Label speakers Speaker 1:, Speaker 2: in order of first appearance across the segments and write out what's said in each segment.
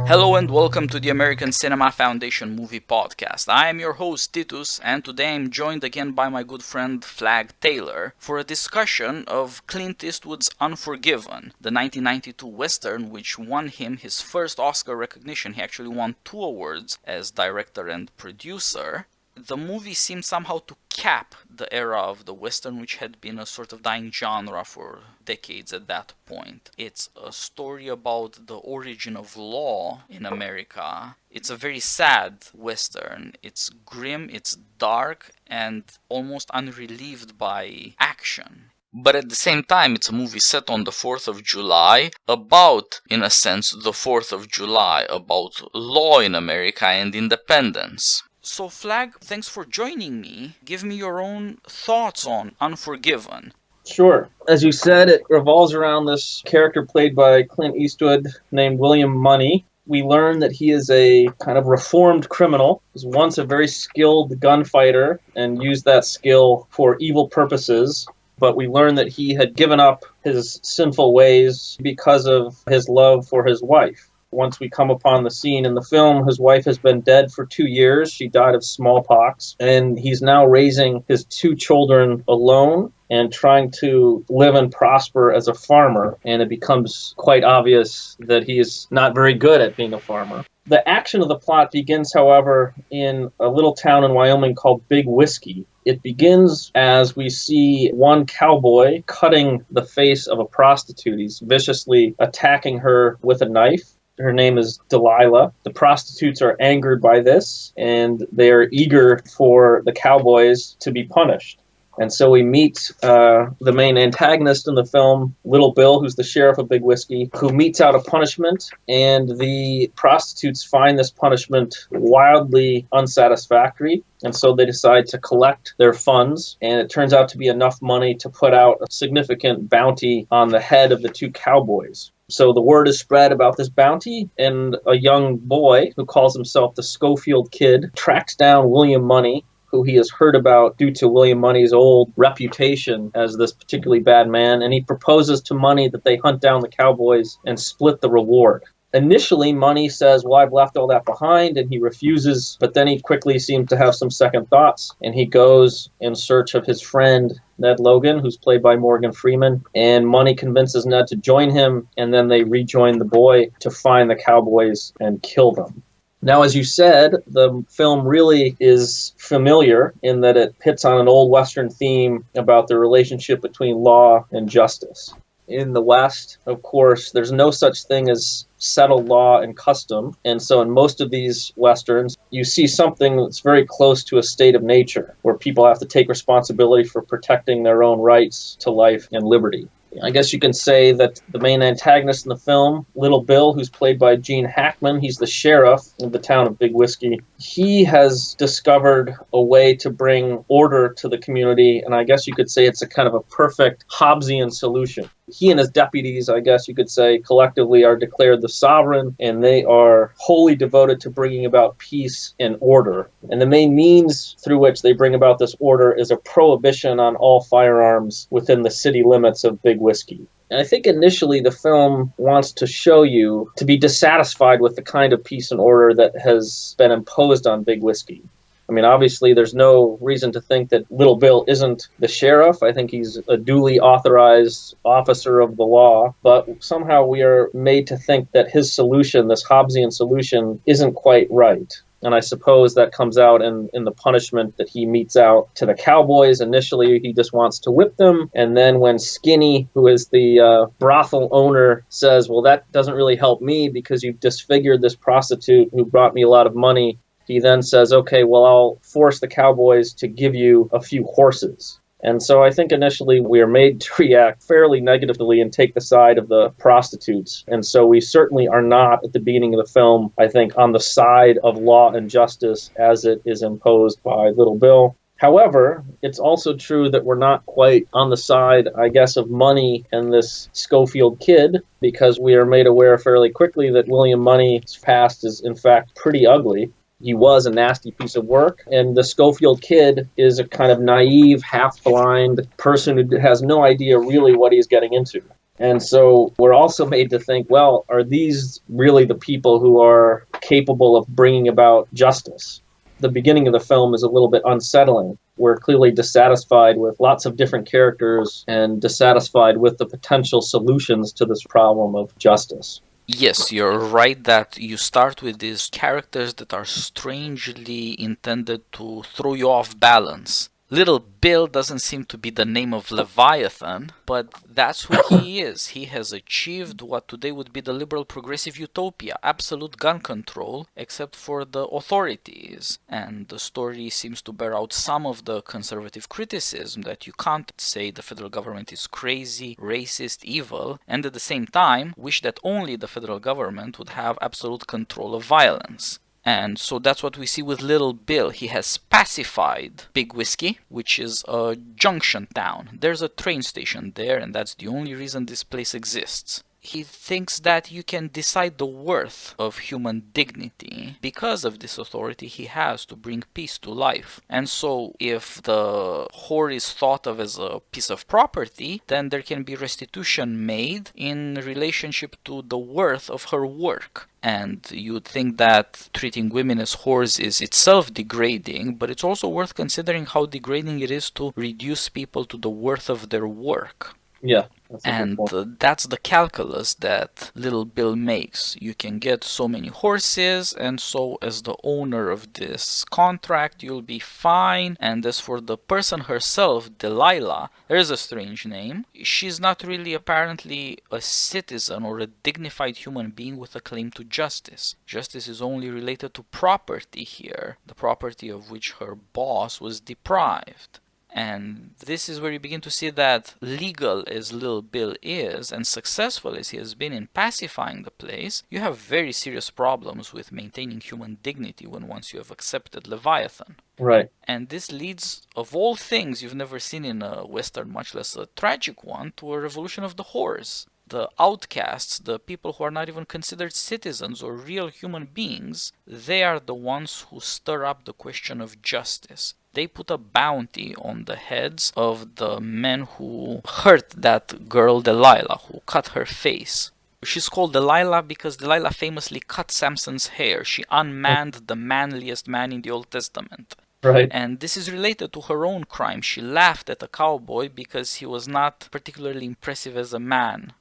Speaker 1: Hello and welcome to the American Cinema Foundation Movie Podcast. I am your host Titus, and today I'm joined again by my good friend Flagg Taylor for a discussion of Clint Eastwood's Unforgiven, the 1992 Western which won him his first Oscar recognition. He actually won 2 awards as director and producer. The movie seems somehow to cap the era of the Western, which had been a sort of dying genre for decades at that point. It's a story about the origin of law in America. It's a very sad Western. It's grim, it's dark, and almost unrelieved by action. But at the same time, it's a movie set on the 4th of July, about, in a sense, the 4th of July, about law in America and independence. So Flagg, thanks for joining me. Give me your own thoughts on Unforgiven.
Speaker 2: Sure. As you said, it revolves around this character played by Clint Eastwood named William Money. We learn that he is a kind of reformed criminal. He was once a very skilled gunfighter and used that skill for evil purposes. But we learn that he had given up his sinful ways because of his love for his wife. Once we come upon the scene in the film, his wife has been dead for 2 years. She died of smallpox, and he's now raising his 2 children alone and trying to live and prosper as a farmer. And it becomes quite obvious that he is not very good at being a farmer. The action of the plot begins, however, in a little town in Wyoming called Big Whiskey. It begins as we see one cowboy cutting the face of a prostitute. He's viciously attacking her with a knife. Her name is Delilah. The prostitutes are angered by this, and they are eager for the cowboys to be punished. And so we meet the main antagonist in the film, Little Bill, who's the sheriff of Big Whiskey, who metes out a punishment, and the prostitutes find this punishment wildly unsatisfactory. And so they decide to collect their funds, and it turns out to be enough money to put out a significant bounty on the head of the 2 cowboys. So the word is spread about this bounty, and a young boy who calls himself the Schofield Kid tracks down William Money, who he has heard about due to William Money's old reputation as this particularly bad man, and he proposes to Money that they hunt down the cowboys and split the reward. Initially, Money says, well, I've left all that behind, and he refuses, but then he quickly seems to have some second thoughts, and he goes in search of his friend, Ned Logan, who's played by Morgan Freeman, and Money convinces Ned to join him, and then they rejoin the boy to find the cowboys and kill them. Now, as you said, the film really is familiar in that it hits on an old Western theme about the relationship between law and justice. In the West, of course, there's no such thing as settled law and custom. And so in most of these Westerns, you see something that's very close to a state of nature, where people have to take responsibility for protecting their own rights to life and liberty. I guess you can say that the main antagonist in the film, Little Bill, who's played by Gene Hackman, he's the sheriff of the town of Big Whiskey. He has discovered a way to bring order to the community, and I guess you could say it's a kind of a perfect Hobbesian solution. He and his deputies, I guess you could say, collectively are declared the sovereign, and they are wholly devoted to bringing about peace and order. And the main means through which they bring about this order is a prohibition on all firearms within the city limits of Big Whiskey. And I think initially the film wants to show you to be dissatisfied with the kind of peace and order that has been imposed on Big Whiskey. I mean, obviously, there's no reason to think that Little Bill isn't the sheriff. I think he's a duly authorized officer of the law. But somehow we are made to think that his solution, this Hobbesian solution, isn't quite right. And I suppose that comes out in the punishment that he metes out to the cowboys. Initially, he just wants to whip them. And then when Skinny, who is the brothel owner, says, well, that doesn't really help me because you've disfigured this prostitute who brought me a lot of money, he then says, okay, well, I'll force the cowboys to give you a few horses. And so I think initially we are made to react fairly negatively and take the side of the prostitutes. And so we certainly are not, at the beginning of the film, I think, on the side of law and justice as it is imposed by Little Bill. However, it's also true that we're not quite on the side, I guess, of Money and this Schofield Kid, because we are made aware fairly quickly that William Money's past is, in fact, pretty ugly. He was a nasty piece of work, and the Schofield Kid is a kind of naive, half-blind person who has no idea really what he's getting into. And so we're also made to think, well, are these really the people who are capable of bringing about justice? The beginning of the film is a little bit unsettling. We're clearly dissatisfied with lots of different characters and dissatisfied with the potential solutions to this problem of justice.
Speaker 1: Yes, you're right that you start with these characters that are strangely intended to throw you off balance. Little Bill doesn't seem to be the name of Leviathan, but that's who he is. He has achieved what today would be the liberal progressive utopia, absolute gun control, except for the authorities. And the story seems to bear out some of the conservative criticism that you can't say the federal government is crazy, racist, evil, and at the same time wish that only the federal government would have absolute control of violence. And so that's what we see with Little Bill. He has pacified Big Whiskey, which is a junction town. There's a train station there, and that's the only reason this place exists. He thinks that you can decide the worth of human dignity because of this authority he has to bring peace to life. And so if the whore is thought of as a piece of property, then there can be restitution made in relationship to the worth of her work. And you'd think that treating women as whores is itself degrading, but it's also worth considering how degrading it is to reduce people to the worth of their work.
Speaker 2: Yeah.
Speaker 1: And that's the calculus that Little Bill makes. You can get so many horses, and so as the owner of this contract, you'll be fine. And as for the person herself, Delilah, there's a strange name. She's not really apparently a citizen or a dignified human being with a claim to justice. Justice is only related to property here, the property of which her boss was deprived. And this is where you begin to see that legal as Little Bill is, and successful as he has been in pacifying the place, you have very serious problems with maintaining human dignity when once you have accepted Leviathan.
Speaker 2: Right.
Speaker 1: And this leads, of all things you've never seen in a Western, much less a tragic one, to a revolution of the whores. The outcasts, the people who are not even considered citizens or real human beings, they are the ones who stir up the question of justice. They put a bounty on the heads of the men who hurt that girl Delilah, who cut her face. She's called Delilah because Delilah famously cut Samson's hair. She unmanned the manliest man in the Old Testament.
Speaker 2: Right.
Speaker 1: And this is related to her own crime. She laughed at a cowboy because he was not particularly impressive as a man.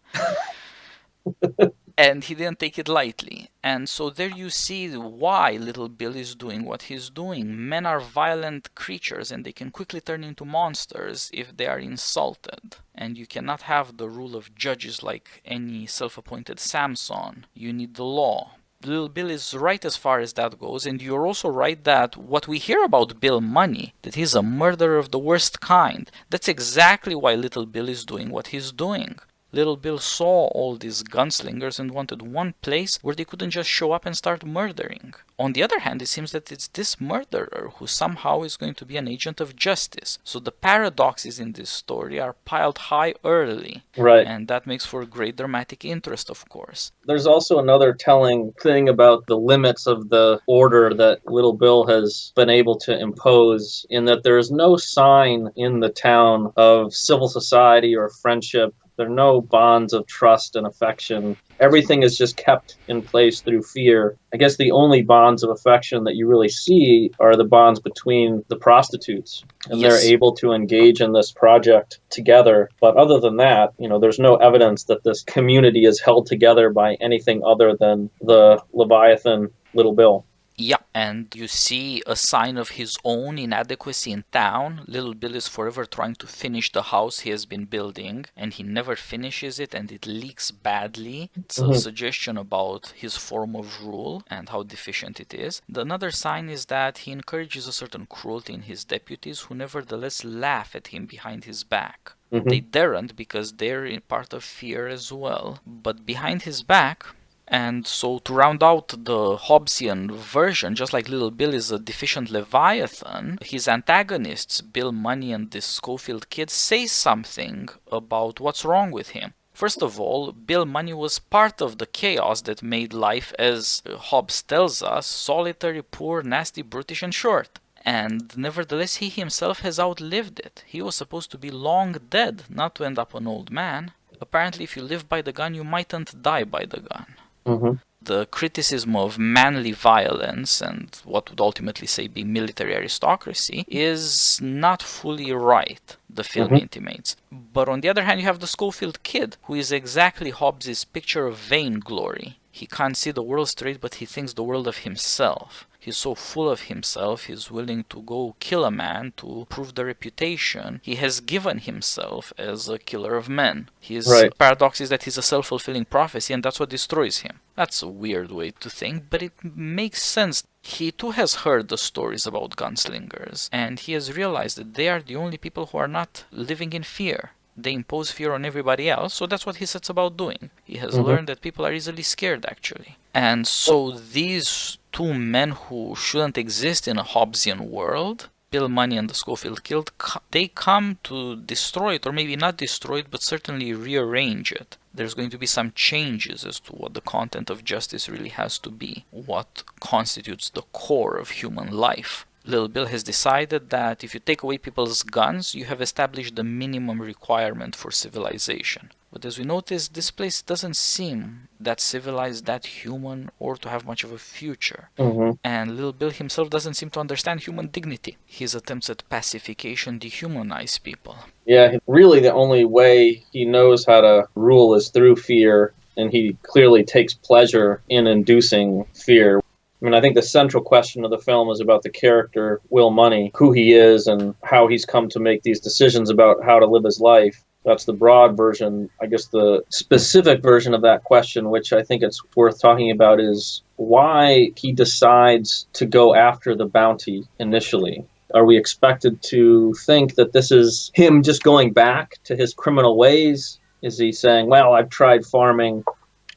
Speaker 1: And he didn't take it lightly. And so there you see why Little Bill is doing what he's doing. Men are violent creatures and they can quickly turn into monsters if they are insulted. And you cannot have the rule of judges like any self-appointed Samson. You need the law. Little Bill is right as far as that goes, and you're also right that what we hear about Bill Money, that he's a murderer of the worst kind, that's exactly why Little Bill is doing what he's doing. Little Bill saw all these gunslingers and wanted one place where they couldn't just show up and start murdering. On the other hand, it seems that it's this murderer who somehow is going to be an agent of justice. So the paradoxes in this story are piled high early.
Speaker 2: Right.
Speaker 1: And that makes for great dramatic interest, of course.
Speaker 2: There's also another telling thing about the limits of the order that Little Bill has been able to impose, in that there is no sign in the town of civil society or friendship. There are no bonds of trust and affection. Everything is just kept in place through fear. I guess the only bonds of affection that you really see are the bonds between the prostitutes. And
Speaker 1: Yes.
Speaker 2: they're able to engage in this project together. But other than that, there's no evidence that this community is held together by anything other than the Leviathan Little Bill.
Speaker 1: Yeah, and you see a sign of his own inadequacy in town. Little Bill is forever trying to finish the house he has been building, and he never finishes it, and it leaks badly. It's a suggestion about his form of rule and how deficient it is. Another sign is that he encourages a certain cruelty in his deputies, who nevertheless laugh at him behind his back. They daren't because they're in part of fear as well. But behind his back... And so to round out the Hobbesian version, just like Little Bill is a deficient Leviathan, his antagonists, Bill Money and this Schofield kid, say something about what's wrong with him. First of all, Bill Money was part of the chaos that made life, as Hobbes tells us, solitary, poor, nasty, brutish, and short. And nevertheless, he himself has outlived it. He was supposed to be long dead, not to end up an old man. apparently if you live by the gun, you mightn't die by the gun.
Speaker 2: Mm-hmm.
Speaker 1: The criticism of manly violence and what would ultimately say be military aristocracy is not fully right, the film intimates. But on the other hand, you have the Schofield kid, who is exactly Hobbes' picture of vainglory. He can't see the world straight, but he thinks the world of himself. He's so full of himself, he's willing to go kill a man to prove the reputation he has given himself as a killer of men. His paradox is that he's a self-fulfilling prophecy, and that's what destroys him. That's a weird way to think, but it makes sense. He too has heard the stories about gunslingers, and he has realized that they are the only people who are not living in fear. They impose fear on everybody else, so that's what he sets about doing. He has learned that people are easily scared, actually. And so these two men who shouldn't exist in a Hobbesian world, Bill Money and the Schofield Kid, they come to destroy it, or maybe not destroy it, but certainly rearrange it. There's going to be some changes as to what the content of justice really has to be, what constitutes the core of human life. Little Bill has decided that if you take away people's guns, you have established the minimum requirement for civilization. But as we notice, this place doesn't seem that civilized, that human, or to have much of a future. And Little Bill himself doesn't seem to understand human dignity. His attempts at pacification dehumanize people.
Speaker 2: Yeah, really the only way he knows how to rule is through fear, and he clearly takes pleasure in inducing fear. I mean, I think the central question of the film is about the character, Will Money, who he is and how he's come to make these decisions about how to live his life. That's the broad version. I guess the specific version of that question, which I think it's worth talking about, is why he decides to go after the bounty initially. Are we expected to think that this is him just going back to his criminal ways? Is he saying, well, I've tried farming,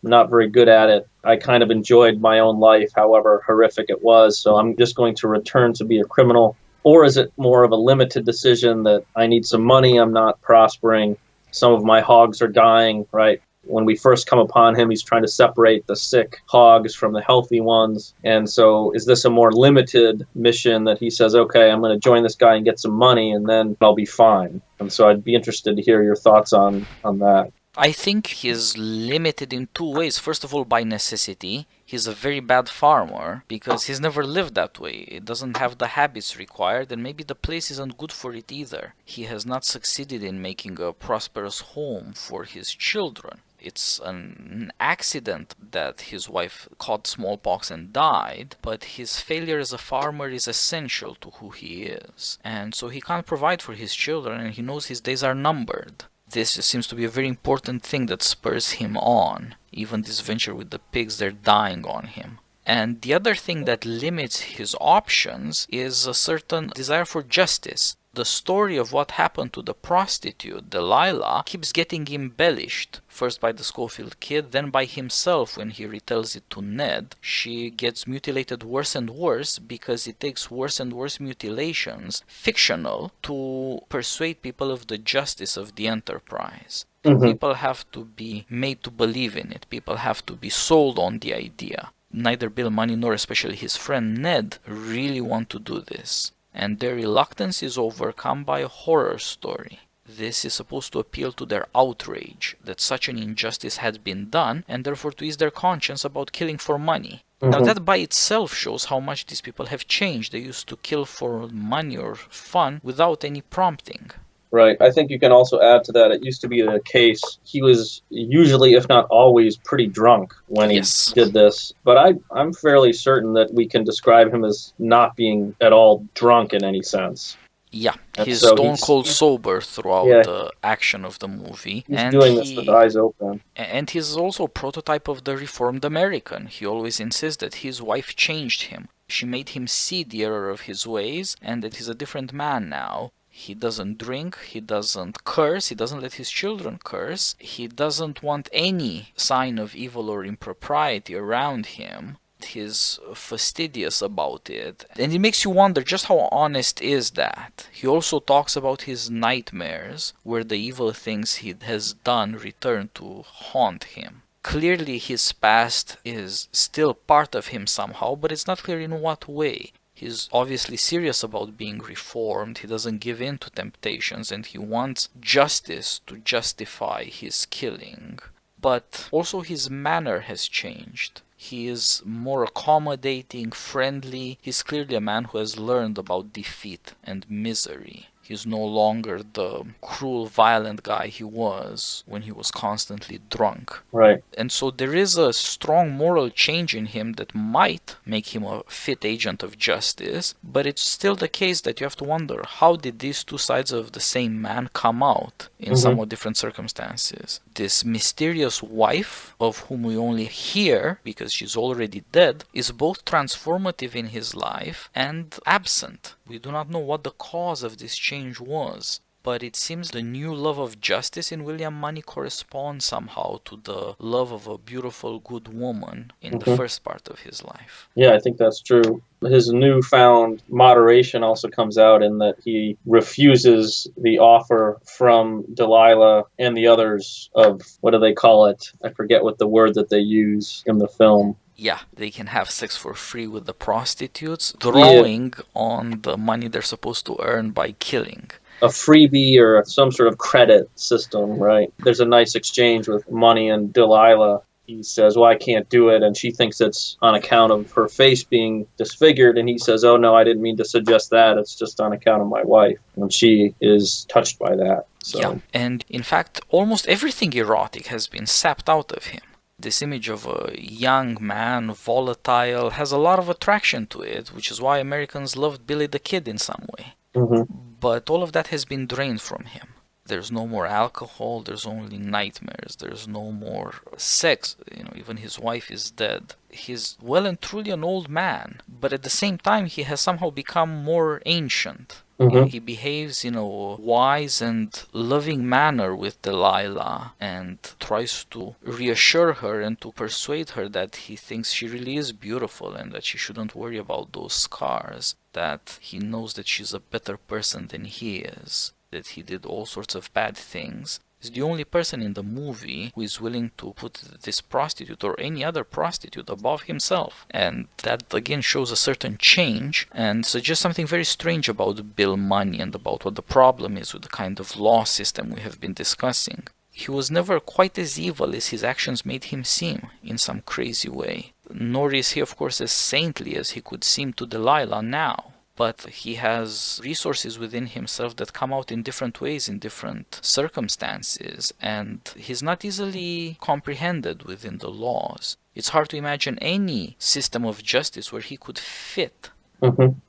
Speaker 2: I'm not very good at it. I kind of enjoyed my own life, however horrific it was, so I'm just going to return to be a criminal? Or is it more of a limited decision that I need some money, I'm not prospering, some of my hogs are dying, right? When we first come upon him, he's trying to separate the sick hogs from the healthy ones. And so is this a more limited mission that he says, okay, I'm going to join this guy and get some money and then I'll be fine? And so I'd be interested to hear your thoughts on that.
Speaker 1: I think he's limited in two ways. First of all, by necessity. He's a very bad farmer because he's never lived that way. It doesn't have the habits required, and maybe the place isn't good for it either. He has not succeeded in making a prosperous home for his children. It's an accident that his wife caught smallpox and died, but his failure as a farmer is essential to who he is. And so he can't provide for his children, and he knows his days are numbered. This seems to be a very important thing that spurs him on. Even this venture with the pigs, they're dying on him. And the other thing that limits his options is a certain desire for justice. The story of what happened to the prostitute, Delilah, keeps getting embellished. First by the Schofield kid, then by himself when he retells it to Ned. She gets mutilated worse and worse because it takes worse and worse mutilations, fictional, to persuade people of the justice of the enterprise. People have to be made to believe in it. People have to be sold on the idea. Neither Bill Money nor especially his friend Ned really want to do this. And their reluctance is overcome by a horror story. This is supposed to appeal to their outrage that such an injustice had been done, and therefore to ease their conscience about killing for money. Now that by itself shows how much these people have changed. They used to kill for money or fun without any prompting.
Speaker 2: Right. I think you can also add to that, it used to be the case, he was usually, if not always, pretty drunk when he did this. But I'm fairly certain that we can describe him as not being at all drunk in any sense.
Speaker 1: Yeah, he's stone cold sober throughout the action of the movie.
Speaker 2: He's doing this with eyes open.
Speaker 1: And he's also a prototype of the reformed American. He always insists that his wife changed him. She made him see the error of his ways and that he's a different man now. He doesn't drink, he doesn't curse, he doesn't let his children curse, he doesn't want any sign of evil or impropriety around him. He's fastidious about it. And it makes you wonder just how honest is that. He also talks about his nightmares, where the evil things he has done return to haunt him. Clearly his past is still part of him somehow, but it's not clear in what way. He's obviously serious about being reformed. He doesn't give in to temptations, and he wants justice to justify his killing. But also his manner has changed. He is more accommodating, friendly. He's clearly a man who has learned about defeat and misery. He's no longer the cruel, violent guy he was when he was constantly drunk.
Speaker 2: Right.
Speaker 1: And so there is a strong moral change in him that might make him a fit agent of justice, but it's still the case that you have to wonder, how did these two sides of the same man come out in somewhat different circumstances? This mysterious wife, of whom we only hear because she's already dead, is both transformative in his life and absent. We do not know what the cause of this change was, but it seems the new love of justice in William Money corresponds somehow to the love of a beautiful, good woman in the first part of his life.
Speaker 2: Yeah, I think that's true. His newfound moderation also comes out in that he refuses the offer from Delilah and the others of, what do they call it? I forget what the word that they use in the film.
Speaker 1: Yeah, they can have sex for free with the prostitutes, drawing on the money they're supposed to earn by killing.
Speaker 2: A freebie or some sort of credit system, right? There's a nice exchange with Money and Delilah. He says, well, I can't do it, and she thinks it's on account of her face being disfigured, and he says, oh, no, I didn't mean to suggest that. It's just on account of my wife. And she is touched by that. So.
Speaker 1: Yeah, and in fact, almost everything erotic has been sapped out of him. This image of a young man, volatile, has a lot of attraction to it, which is why Americans loved Billy the Kid in some way. But all of that has been drained from him. There's no more alcohol, there's only nightmares, there's no more sex, even his wife is dead. He's well and truly an old man, but at the same time he has somehow become more ancient. He behaves in a wise and loving manner with Delilah and tries to reassure her and to persuade her that he thinks she really is beautiful and that she shouldn't worry about those scars, that he knows that she's a better person than he is, that he did all sorts of bad things. He's the only person in the movie who is willing to put this prostitute or any other prostitute above himself. And that again shows a certain change and suggests something very strange about Bill Money and about what the problem is with the kind of law system we have been discussing. He was never quite as evil as his actions made him seem in some crazy way. Nor is he, of course, as saintly as he could seem to Delilah now. But he has resources within himself that come out in different ways in different circumstances, and he's not easily comprehended within the laws. It's hard to imagine any system of justice where he could fit.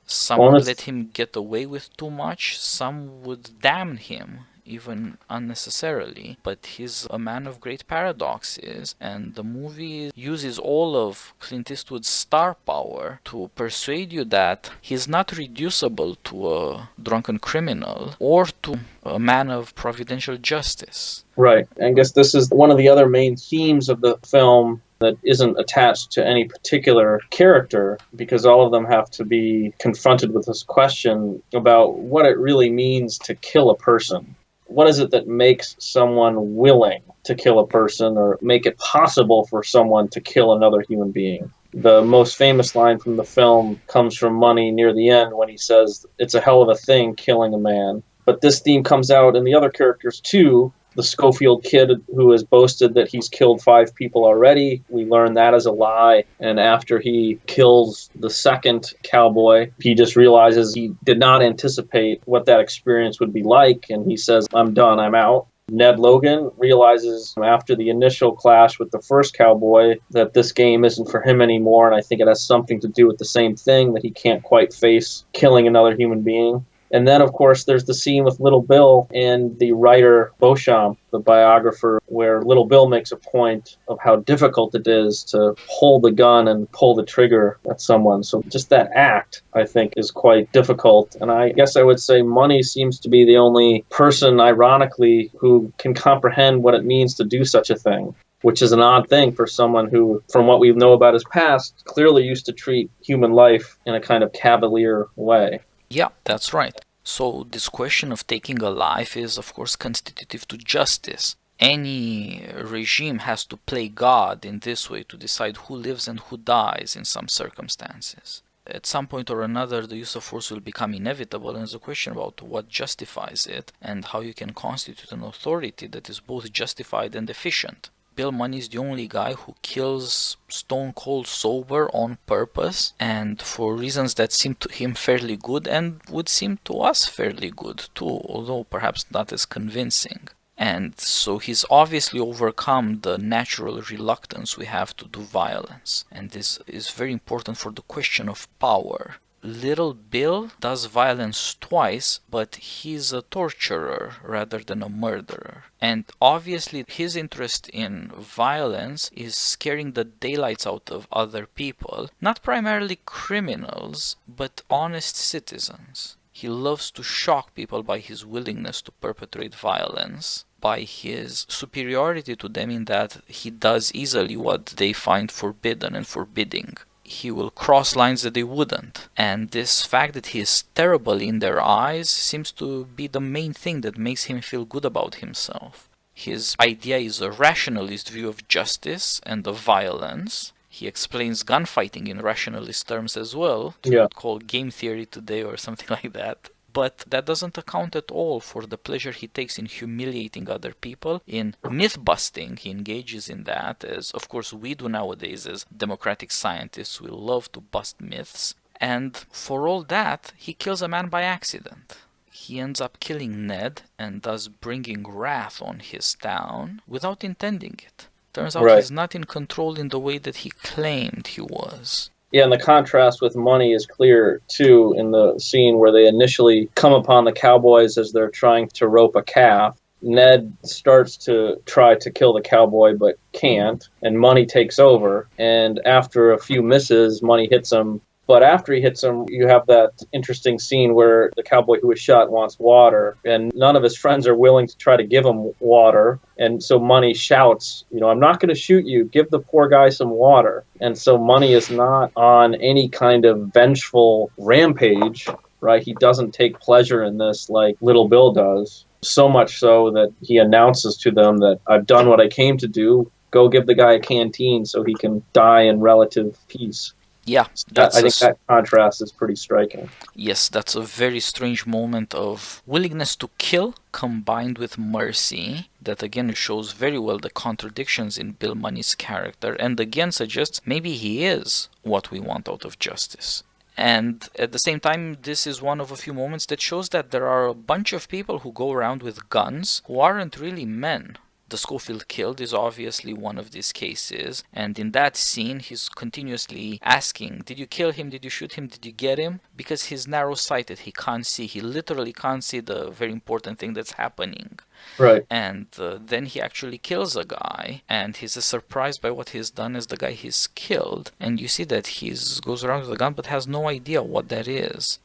Speaker 1: Some would let him get away with too much, some would damn him, even unnecessarily, but he's a man of great paradoxes, and the movie uses all of Clint Eastwood's star power to persuade you that he's not reducible to a drunken criminal or to a man of providential justice.
Speaker 2: Right. I guess this is one of the other main themes of the film that isn't attached to any particular character, because all of them have to be confronted with this question about what it really means to kill a person. What is it that makes someone willing to kill a person or make it possible for someone to kill another human being? The most famous line from the film comes from Money near the end when he says, it's a hell of a thing killing a man. But this theme comes out in the other characters too. The Schofield kid who has boasted that he's killed 5 people already, we learn that as a lie. And after he kills the second cowboy, he just realizes he did not anticipate what that experience would be like. And he says, I'm done, I'm out. Ned Logan realizes after the initial clash with the first cowboy that this game isn't for him anymore. And I think it has something to do with the same thing, that he can't quite face killing another human being. And then, of course, there's the scene with Little Bill and the writer Beauchamp, the biographer, where Little Bill makes a point of how difficult it is to hold the gun and pull the trigger at someone. So just that act, I think, is quite difficult. And I guess I would say Money seems to be the only person, ironically, who can comprehend what it means to do such a thing, which is an odd thing for someone who, from what we know about his past, clearly used to treat human life in a kind of cavalier way.
Speaker 1: Yeah, that's right. So this question of taking a life is, of course, constitutive to justice. Any regime has to play God in this way to decide who lives and who dies in some circumstances. at some point or another, the use of force will become inevitable, and it's a question about what justifies it and how you can constitute an authority that is both justified and efficient. Bill Money is the only guy who kills stone cold sober on purpose and for reasons that seem to him fairly good and would seem to us fairly good too, although perhaps not as convincing. And so he's obviously overcome the natural reluctance we have to do violence. And this is very important for the question of power. Little Bill does violence twice, but he's a torturer rather than a murderer. And obviously his interest in violence is scaring the daylights out of other people, not primarily criminals, but honest citizens. He loves to shock people by his willingness to perpetrate violence, by his superiority to them in that he does easily what they find forbidden and forbidding. He will cross lines that they wouldn't. And this fact that he is terrible in their eyes seems to be the main thing that makes him feel good about himself. His idea is a rationalist view of justice and of violence. He explains gunfighting in rationalist terms as well, called game theory today or something like that. But that doesn't account at all for the pleasure he takes in humiliating other people, in myth-busting. He engages in that, as of course we do nowadays as democratic scientists. We love to bust myths. And for all that, he kills a man by accident. He ends up killing Ned and thus bringing wrath on his town without intending it. Turns out he's not in control in the way that he claimed he was.
Speaker 2: Yeah, and the contrast with Money is clear, too, in the scene where they initially come upon the cowboys as they're trying to rope a calf. Ned starts to try to kill the cowboy but can't, and Money takes over. And after a few misses, Money hits him. But after he hits him, you have that interesting scene where the cowboy who was shot wants water, and none of his friends are willing to try to give him water. And so Money shouts, I'm not going to shoot you. Give the poor guy some water. And so Money is not on any kind of vengeful rampage, right? He doesn't take pleasure in this like Little Bill does. So much so that he announces to them that I've done what I came to do. Go give the guy a canteen so he can die in relative peace.
Speaker 1: Yeah,
Speaker 2: I think that contrast is pretty striking.
Speaker 1: Yes, that's a very strange moment of willingness to kill combined with mercy that again shows very well the contradictions in Bill Money's character and again suggests maybe he is what we want out of justice. And at the same time, this is one of a few moments that shows that there are a bunch of people who go around with guns who aren't really men. The Schofield killed is obviously one of these cases, and in that scene he's continuously asking, did you kill him, did you shoot him, did you get him? Because he's narrow-sighted, he can't see, he literally can't see the very important thing that's happening.
Speaker 2: Right.
Speaker 1: And then he actually kills a guy, and he's as surprised by what he's done as the guy he's killed. And you see that he goes around with a gun but has no idea what that is,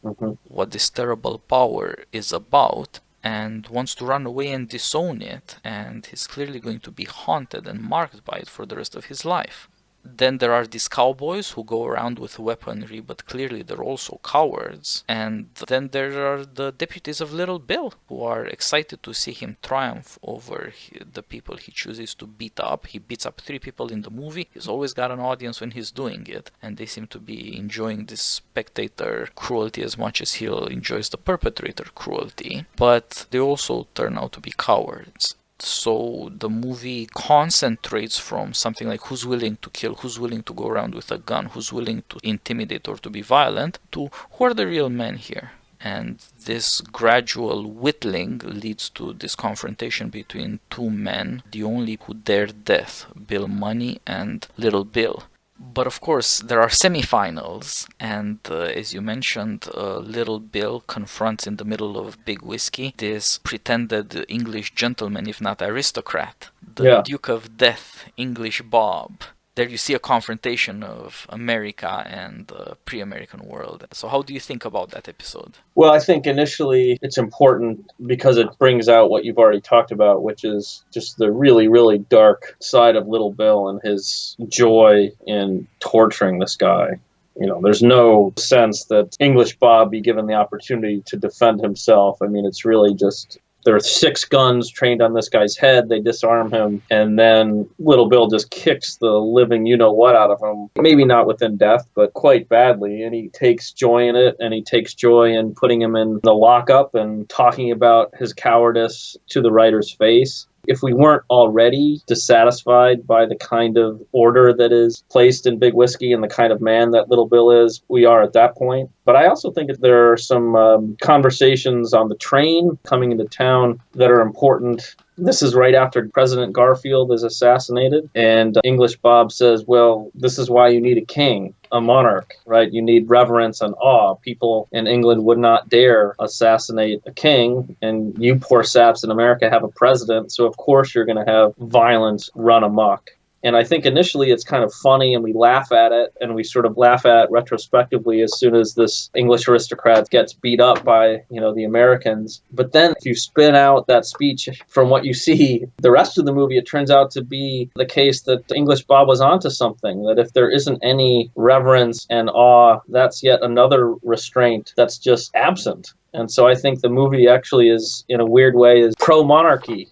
Speaker 1: what this terrible power is about, and wants to run away and disown it, and he's clearly going to be haunted and marked by it for the rest of his life. Then there are these cowboys who go around with weaponry, but clearly they're also cowards. And then there are the deputies of Little Bill, who are excited to see him triumph over the people he chooses to beat up. He beats up 3 people in the movie. He's always got an audience when he's doing it, and they seem to be enjoying this spectator cruelty as much as he enjoys the perpetrator cruelty. But they also turn out to be cowards. So the movie concentrates from something like who's willing to kill, who's willing to go around with a gun, who's willing to intimidate or to be violent, to who are the real men here. And this gradual whittling leads to this confrontation between 2 men, the only who dare death, Bill Money and Little Bill. But of course, there are semifinals, and as you mentioned, Little Bill confronts in the middle of Big Whiskey this pretended English gentleman, if not aristocrat, the Duke of Death, English Bob. There you see a confrontation of America and the pre-American world. So how do you think about that episode?
Speaker 2: Well, I think initially it's important because it brings out what you've already talked about, which is just the really, really dark side of Little Bill and his joy in torturing this guy. There's no sense that English Bob be given the opportunity to defend himself. I mean, it's really just There are 6 guns trained on this guy's head. They disarm him, and then Little Bill just kicks the living you-know-what out of him. Maybe not within death, but quite badly. And he takes joy in it, and he takes joy in putting him in the lockup and talking about his cowardice to the writer's face. If we weren't already dissatisfied by the kind of order that is placed in Big Whiskey and the kind of man that Little Bill is, we are at that point. But I also think that there are some conversations on the train coming into town that are important. This is right after President Garfield is assassinated, and English Bob says, well, this is why you need a king, a monarch, right? You need reverence and awe. People in England would not dare assassinate a king, and you poor saps in America have a president, so of course you're going to have violence run amok. And I think initially it's kind of funny and we laugh at it, and we sort of laugh at it retrospectively as soon as this English aristocrat gets beat up by, the Americans. But then if you spin out that speech from what you see, the rest of the movie, it turns out to be the case that English Bob was onto something, that if there isn't any reverence and awe, that's yet another restraint that's just absent. And so I think the movie actually is, in a weird way, is pro-monarchy,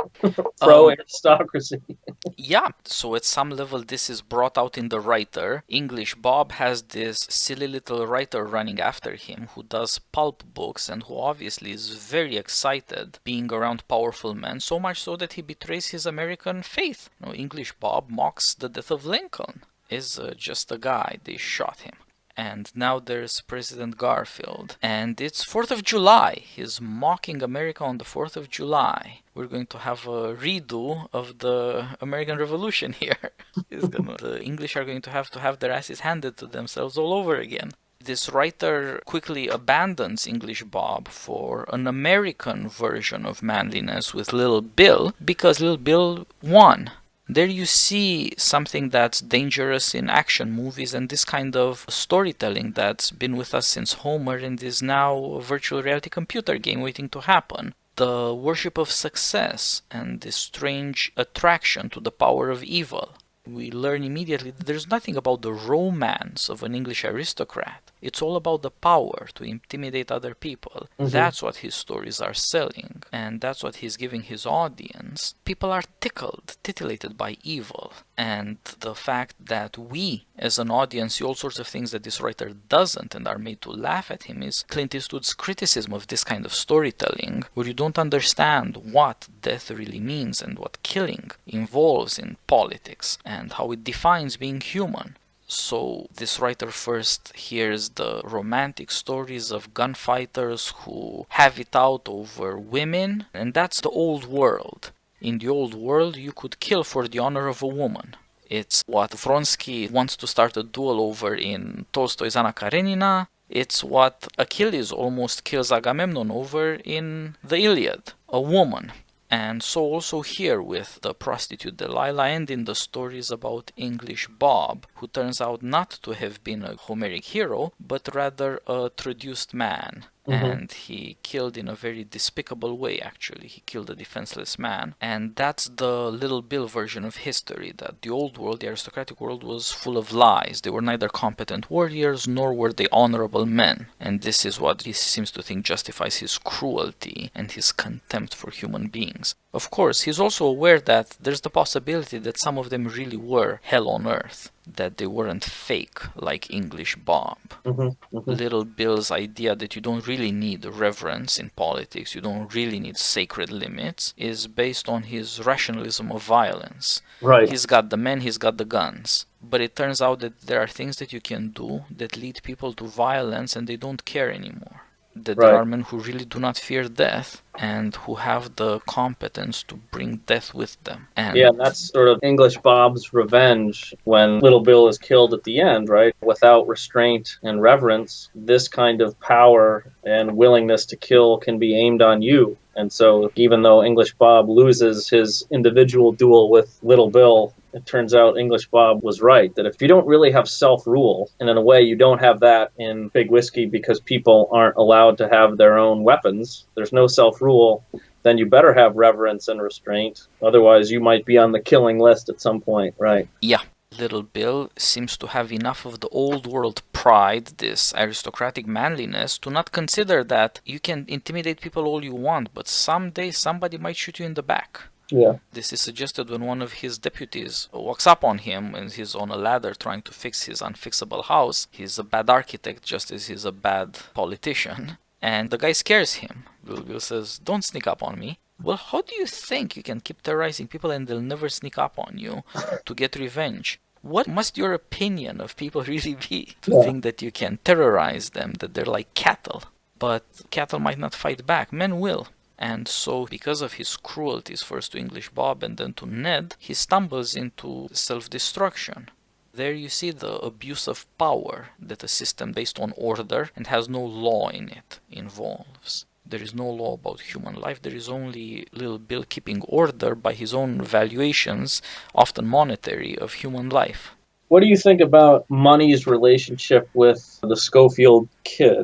Speaker 2: pro-aristocracy.
Speaker 1: Yeah, so at some level this is brought out in the writer. English Bob has this silly little writer running after him who does pulp books and who obviously is very excited being around powerful men, so much so that he betrays his American faith. English Bob mocks the death of Lincoln. Is just a guy, they shot him. And now there's President Garfield. And it's 4th of July. He's mocking America on the 4th of July. We're going to have a redo of the American Revolution here. The English are going to have their asses handed to themselves all over again. This writer quickly abandons English Bob for an American version of manliness with Little Bill because Little Bill won. There you see something that's dangerous in action movies and this kind of storytelling that's been with us since Homer and is now a virtual reality computer game waiting to happen. The worship of success and this strange attraction to the power of evil. We learn immediately that there's nothing about the romance of an English aristocrat. It's all about the power to intimidate other people. Mm-hmm. That's what his stories are selling, and that's what he's giving his audience. People are titillated by evil, and the fact that we, as an audience, see all sorts of things that this writer doesn't and are made to laugh at him is Clint Eastwood's criticism of this kind of storytelling, where you don't understand what death really means and what killing involves in politics and how it defines being human. So this writer first hears the romantic stories of gunfighters who have it out over women, and that's the old world. In the old world, you could kill for the honor of a woman. It's what Vronsky wants to start a duel over in Tolstoy's Anna Karenina. It's what Achilles almost kills Agamemnon over in the Iliad, a woman. And so also here with the prostitute Delilah and in the stories about English Bob, who turns out not to have been a Homeric hero, but rather a traduced man. Mm-hmm. And he killed in a very despicable way, actually. He killed a defenseless man. And that's the Little Bill version of history, that the old world, the aristocratic world, was full of lies. They were neither competent warriors, nor were they honorable men. And this is what he seems to think justifies his cruelty and his contempt for human beings. Of course, he's also aware that there's the possibility that some of them really were hell on earth, that they weren't fake like English Bob. Mm-hmm, mm-hmm. Little Bill's idea that you don't really need reverence in politics, you don't really need sacred limits, is based on his rationalism of violence. Right. He's got the men, he's got the guns. But it turns out that there are things that you can do that lead people to violence and they don't care anymore. That there are men who really do not fear death and who have the competence to bring death with them. And yeah, that's sort of English Bob's revenge when Little Bill is killed at the end, right? Without restraint and reverence, this kind of power and willingness to kill can be aimed on you. And so even though English Bob loses his individual duel with Little Bill, it turns out English Bob was right, that if you don't really have self-rule, and in a way you don't have that in Big Whiskey because people aren't allowed to have their own weapons, there's no self-rule, then you better have reverence and restraint. Otherwise you might be on the killing list at some point, right? Yeah. Little Bill seems to have enough of the old world pride, this aristocratic manliness, to not consider that you can intimidate people all you want, but someday somebody might shoot you in the back.
Speaker 2: Yeah.
Speaker 1: This is suggested when one of his deputies walks up on him and he's on a ladder trying to fix his unfixable house. He's a bad architect just as he's a bad politician. And the guy scares him. Bill says, "Don't sneak up on me." Well, how do you think you can keep terrorizing people and they'll never sneak up on you to get revenge? What must your opinion of people really be to think that you can terrorize them, that they're like cattle? But cattle might not fight back. Men will. And so, because of his cruelties, first to English Bob and then to Ned, he stumbles into self-destruction. There you see the abuse of power that a system based on order and has no law in it involves. There is no law about human life. There is only little Bill keeping order by his own valuations, often monetary, of human life.
Speaker 2: What do you think about Money's relationship with the Schofield kid?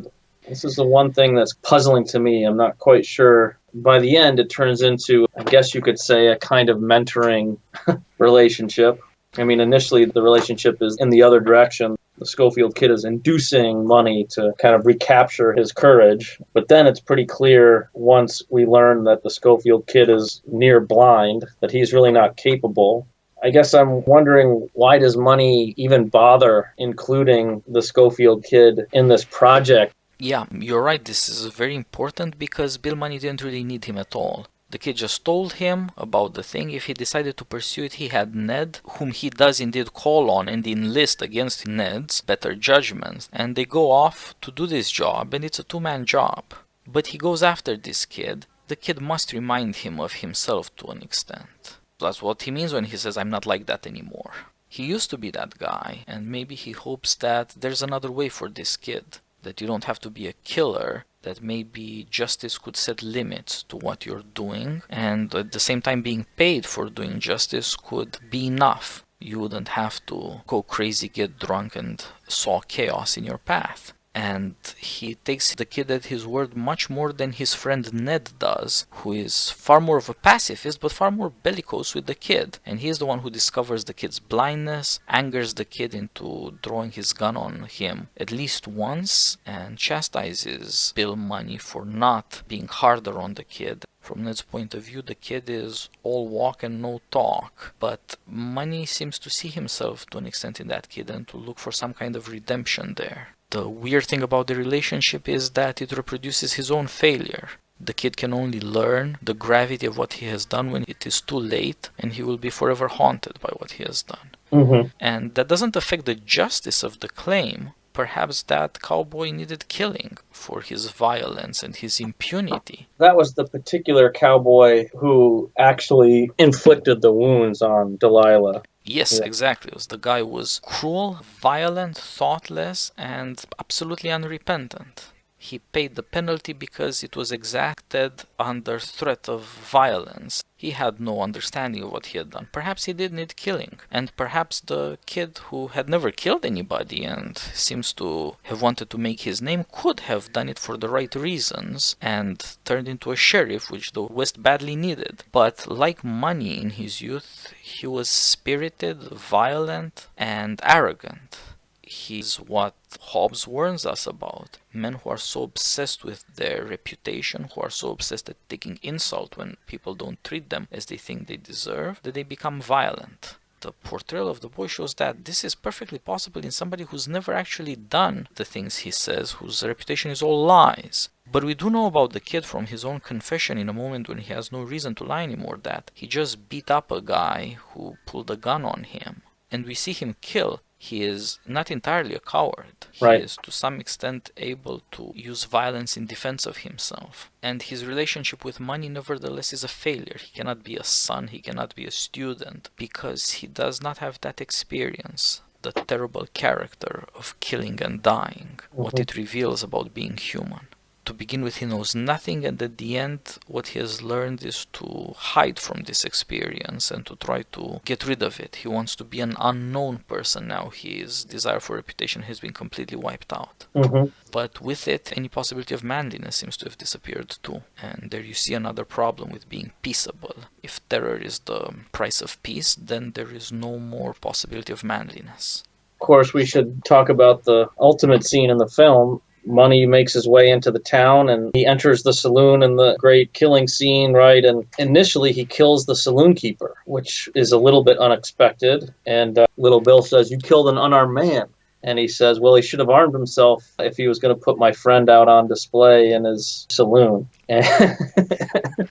Speaker 2: This is the one thing that's puzzling to me. I'm not quite sure. By the end, it turns into, I guess you could say, a kind of mentoring relationship. I mean, initially, the relationship is in the other direction. The Schofield kid is inducing Money to kind of recapture his courage. But then it's pretty clear once we learn that the Schofield kid is near blind, that he's really not capable. I guess I'm wondering, why does Money even bother including the Schofield kid in this project?
Speaker 1: Yeah, you're right. This is very important because Bill Money didn't really need him at all. The kid just told him about the thing. If he decided to pursue it, he had Ned, whom he does indeed call on and enlist against Ned's better judgments. And they go off to do this job, and it's a two-man job. But he goes after this kid. The kid must remind him of himself to an extent. That's what he means when he says, "I'm not like that anymore." He used to be that guy, and maybe he hopes that there's another way for this kid. That you don't have to be a killer, that maybe justice could set limits to what you're doing, and at the same time being paid for doing justice could be enough. You wouldn't have to go crazy, get drunk, and sow chaos in your path. And he takes the kid at his word much more than his friend Ned does, who is far more of a pacifist but far more bellicose with the kid. And he is the one who discovers the kid's blindness, angers the kid into drawing his gun on him at least once, and chastises Bill Money for not being harder on the kid. From Ned's point of view, the kid is all walk and no talk, but Money seems to see himself to an extent in that kid and to look for some kind of redemption there. The weird thing about the relationship is that it reproduces his own failure. The kid can only learn the gravity of what he has done when it is too late, and he will be forever haunted by what he has done.
Speaker 2: Mm-hmm.
Speaker 1: And that doesn't affect the justice of the claim. Perhaps that cowboy needed killing for his violence and his impunity.
Speaker 2: That was the particular cowboy who actually inflicted the wounds on Delilah.
Speaker 1: Yes, exactly. It was the guy who was cruel, violent, thoughtless, and absolutely unrepentant. He paid the penalty because it was exacted under threat of violence. He had no understanding of what he had done. Perhaps he did need killing. And perhaps the kid who had never killed anybody and seems to have wanted to make his name could have done it for the right reasons and turned into a sheriff, which the West badly needed. But like Money in his youth, he was spirited, violent, and arrogant. He's what Hobbes warns us about. Men who are so obsessed with their reputation, who are so obsessed at taking insult when people don't treat them as they think they deserve, that they become violent. The portrayal of the boy shows that this is perfectly possible in somebody who's never actually done the things he says, whose reputation is all lies. But we do know about the kid from his own confession in a moment when he has no reason to lie anymore, that he just beat up a guy who pulled a gun on him. And we see him kill. He is not entirely a coward. He is to some extent able to use violence in defense of himself. And his relationship with Money nevertheless is a failure. He cannot be a son, he cannot be a student, because he does not have that experience, the terrible character of killing and dying, what it reveals about being human. To begin with, he knows nothing, and at the end, what he has learned is to hide from this experience and to try to get rid of it. He wants to be an unknown person now. His desire for reputation has been completely wiped out. But with it, any possibility of manliness seems to have disappeared too. And there you see another problem with being peaceable. If terror is the price of peace, then there is no more possibility of manliness.
Speaker 2: Of course, we should talk about the ultimate scene in the film. Money makes his way into the town and he enters the saloon in the great killing scene, right? And initially he kills the saloon keeper, which is a little bit unexpected. And Little Bill says, "You killed an unarmed man." And he says, well, he should have armed himself if he was going to put my friend out on display in his saloon. And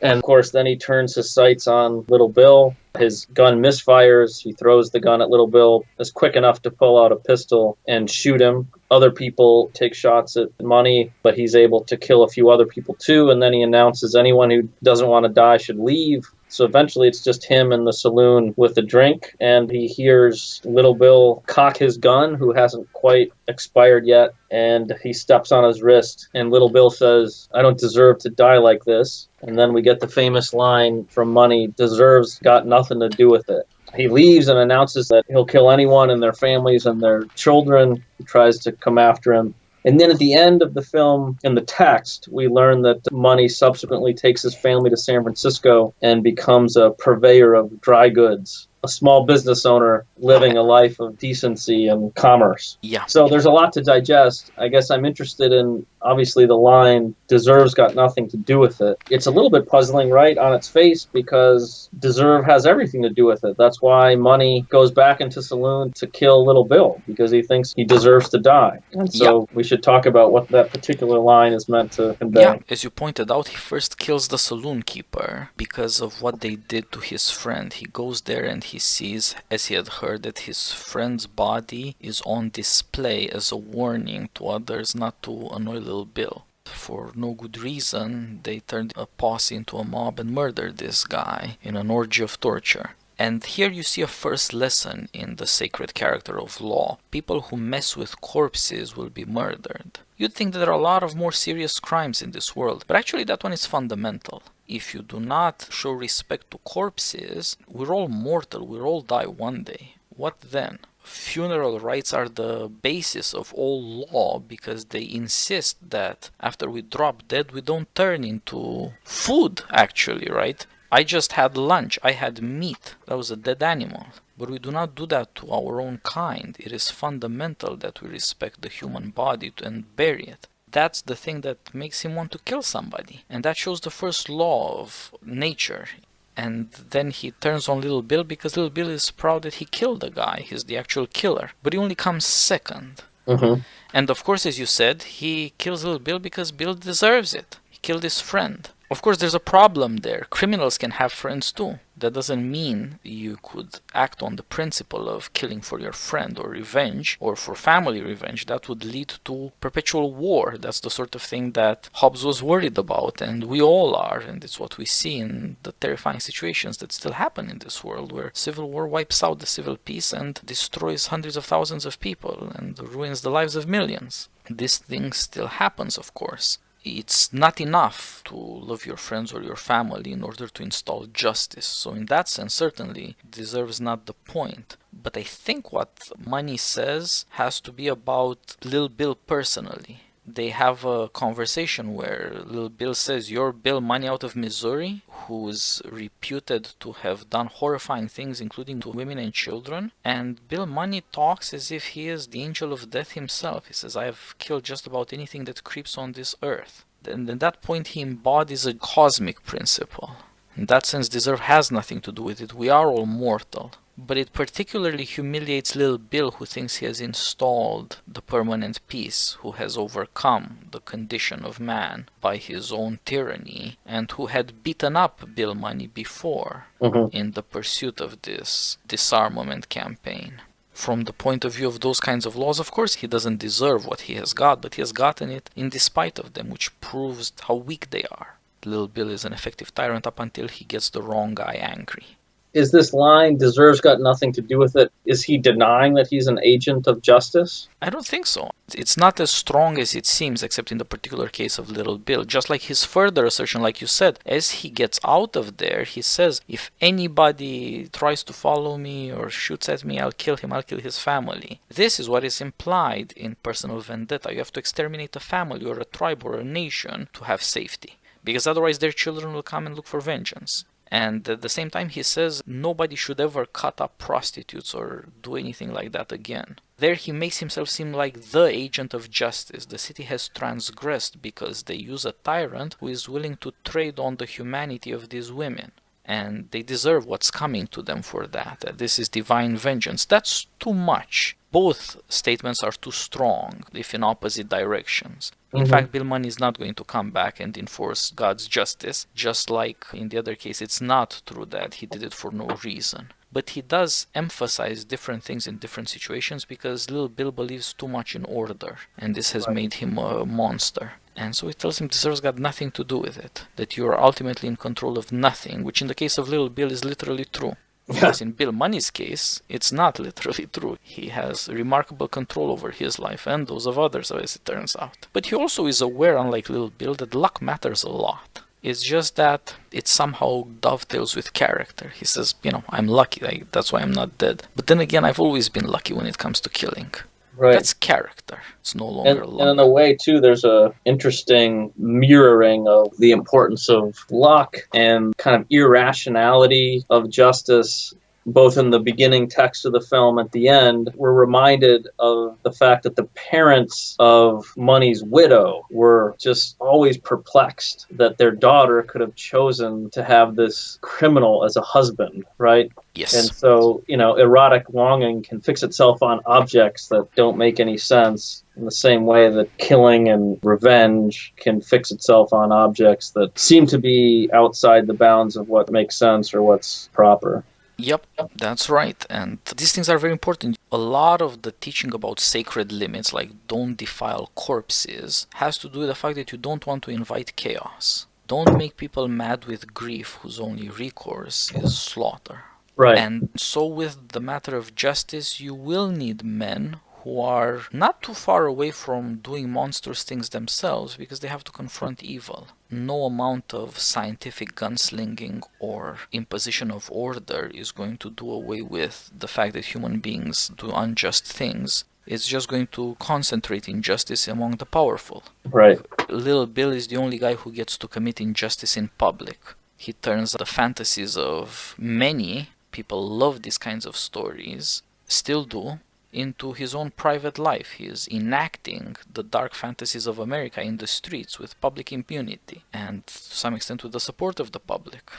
Speaker 2: of course, then he turns his sights on Little Bill. His gun misfires. He throws the gun at Little Bill, is quick enough to pull out a pistol and shoot him. Other people take shots at Money, but he's able to kill a few other people too. And then he announces anyone who doesn't want to die should leave. So eventually it's just him in the saloon with a drink, and he hears Little Bill cock his gun, who hasn't quite expired yet, and he steps on his wrist, and Little Bill says, "I don't deserve to die like this." And then we get the famous line from Money, "Deserves got nothing to do with it." He leaves and announces that he'll kill anyone and their families and their children who tries to come after him. And then at the end of the film, in the text, we learn that Money subsequently takes his family to San Francisco and becomes a purveyor of dry goods, a small business owner living a life of decency and commerce.
Speaker 1: Yeah.
Speaker 2: So there's a lot to digest. I guess I'm interested in, obviously, the line, "Deserves got nothing to do with it." It's a little bit puzzling, right, on its face, because deserve has everything to do with it. That's why Money goes back into saloon to kill Little Bill, because he thinks he deserves to die. And so we should talk about what that particular line is meant to convey.
Speaker 1: Yeah, as you pointed out, he first kills the saloon keeper because of what they did to his friend. He goes there and he sees, as he had heard, that his friend's body is on display as a warning to others not to annoy Little Bill. For no good reason, they turned a posse into a mob and murdered this guy in an orgy of torture. And here you see a first lesson in the sacred character of law. People who mess with corpses will be murdered. You'd think that there are a lot of more serious crimes in this world, but actually that one is fundamental. If you do not show respect to corpses, we're all mortal, we'll all die one day. What then? Funeral rites are the basis of all law because they insist that after we drop dead, we don't turn into food, actually, right? I just had lunch, I had meat, that was a dead animal. But we do not do that to our own kind. It is fundamental that we respect the human body and bury it. That's the thing that makes him want to kill somebody. And that shows the first law of nature. And then he turns on Little Bill because Little Bill is proud that he killed the guy. He's the actual killer. But he only comes second.
Speaker 2: Mm-hmm.
Speaker 1: And of course, as you said, he kills Little Bill because Bill deserves it. He killed his friend. Of course, there's a problem there. Criminals can have friends too. That doesn't mean you could act on the principle of killing for your friend or revenge or for family revenge. That would lead to perpetual war. That's the sort of thing that Hobbes was worried about, and we all are. And it's what we see in the terrifying situations that still happen in this world, where civil war wipes out the civil peace and destroys hundreds of thousands of people and ruins the lives of millions. This thing still happens, of course. It's not enough to love your friends or your family in order to install justice. So in that sense, certainly, deserve is not the point. But I think what Money says has to be about Lil Bill personally. They have a conversation where Lil Bill says, "You're Bill Money out of Missouri, who's reputed to have done horrifying things, including to women and children." And Bill Money talks as if he is the angel of death himself. He says, "I have killed just about anything that creeps on this earth." And at that point, he embodies a cosmic principle. In that sense, deserve has nothing to do with it. We are all mortal. But it particularly humiliates Lil Bill, who thinks he has installed the permanent peace, who has overcome the condition of man by his own tyranny, and who had beaten up Bill Money before in the pursuit of this disarmament campaign. From the point of view of those kinds of laws, of course, he doesn't deserve what he has got, but he has gotten it in despite of them, which proves how weak they are. Lil Bill is an effective tyrant up until he gets the wrong guy angry.
Speaker 2: Is this line, "deserves got nothing to do with it," is he denying that he's an agent of justice?
Speaker 1: I don't think so. It's not as strong as it seems, except in the particular case of Little Bill. Just like his further assertion, like you said, as he gets out of there, he says, "If anybody tries to follow me or shoots at me, I'll kill him, I'll kill his family." This is what is implied in personal vendetta. You have to exterminate a family or a tribe or a nation to have safety, because otherwise their children will come and look for vengeance. And at the same time, he says nobody should ever cut up prostitutes or do anything like that again. There he makes himself seem like the agent of justice. The city has transgressed because they use a tyrant who is willing to trade on the humanity of these women. And they deserve what's coming to them for that. This is divine vengeance. That's too much. Both statements are too strong, if in opposite directions. In fact, Bill Money is not going to come back and enforce God's justice, just like in the other case, it's not true that he did it for no reason. But he does emphasize different things in different situations because little Bill believes too much in order, and this has made him a monster. And so he tells him this has got nothing to do with it, that you are ultimately in control of nothing, which in the case of little Bill is literally true. Of course, in Bill Money's case, it's not literally true. He has remarkable control over his life and those of others, as it turns out. But he also is aware, unlike little Bill, that luck matters a lot. It's just that it somehow dovetails with character. He says, I'm lucky, that's why I'm not dead. But then again, I've always been lucky when it comes to killing.
Speaker 2: Right.
Speaker 1: That's character. It's no longer luck.
Speaker 2: And in a way, too, there's a interesting mirroring of the importance of luck and kind of irrationality of justice. Both in the beginning text of the film at the end, we're reminded of the fact that the parents of Money's widow were just always perplexed that their daughter could have chosen to have this criminal as a husband, right?
Speaker 1: Yes.
Speaker 2: And so, erotic longing can fix itself on objects that don't make any sense, in the same way that killing and revenge can fix itself on objects that seem to be outside the bounds of what makes sense or what's proper.
Speaker 1: Yep, that's right. And these things are very important. A lot of the teaching about sacred limits, like don't defile corpses, has to do with the fact that you don't want to invite chaos. Don't make people mad with grief whose only recourse is slaughter.
Speaker 2: Right.
Speaker 1: And so with the matter of justice, you will need men who are not too far away from doing monstrous things themselves because they have to confront evil. No amount of scientific gunslinging or imposition of order is going to do away with the fact that human beings do unjust things. It's just going to concentrate injustice among the powerful.
Speaker 2: Right.
Speaker 1: Little Bill is the only guy who gets to commit injustice in public. He turns the fantasies of many people love these kinds of stories, still do, into his own private life. He is enacting the dark fantasies of America in the streets with public impunity and to some extent with the support of the public.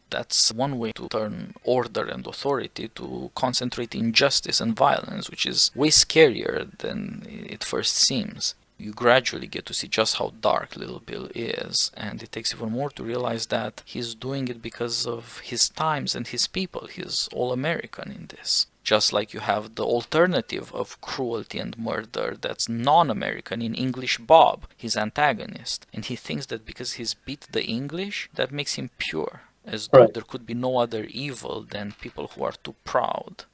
Speaker 1: That's one way to turn order and authority to concentrate injustice and violence, which is way scarier than it first seems. You gradually get to see just how dark Little Bill is, and it takes even more to realize that he's doing it because of his times and his people. He's all-American in this. Just like you have the alternative of cruelty and murder that's non-American in English Bob, his antagonist. And he thinks that because he's beat the English, that makes him pure, as though there could be no other evil than people who are too proud.